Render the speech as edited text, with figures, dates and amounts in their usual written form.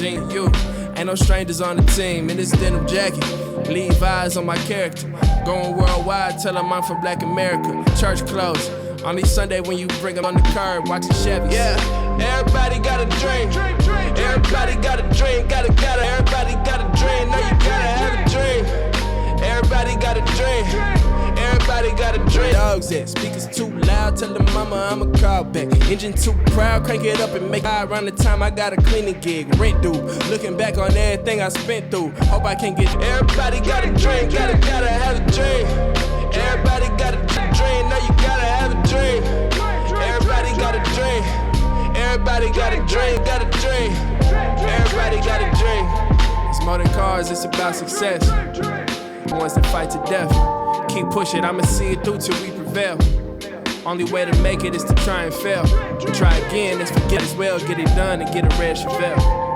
You ain't no strangers on the team in this denim jacket. Leave eyes on my character. Going worldwide, tell them I'm from Black America. Church closed. Only Sunday when you bring them on the curb, watching Chevy. Yeah, everybody got a dream. Everybody got a dream. Everybody got a dream. No, you gotta have a dream. Everybody got a dream. Everybody got a dream. Dogs at speakers too loud, tell the mama I'ma call back. Engine too proud, crank it up and make high around the time I got a cleaning gig. Rent due, looking back on everything I spent through. Hope I can get. Everybody got a dream, gotta have a dream. Everybody got a dream, no you gotta have a dream. Everybody got a dream. Everybody got a dream, Everybody got a dream. It's more than cars, it's about success. The ones that fight to death. Keep pushing, I'ma see it through till we prevail. Only way to make it is to try and fail. Try again, let's forget as well. Get it done and get a red Chevelle.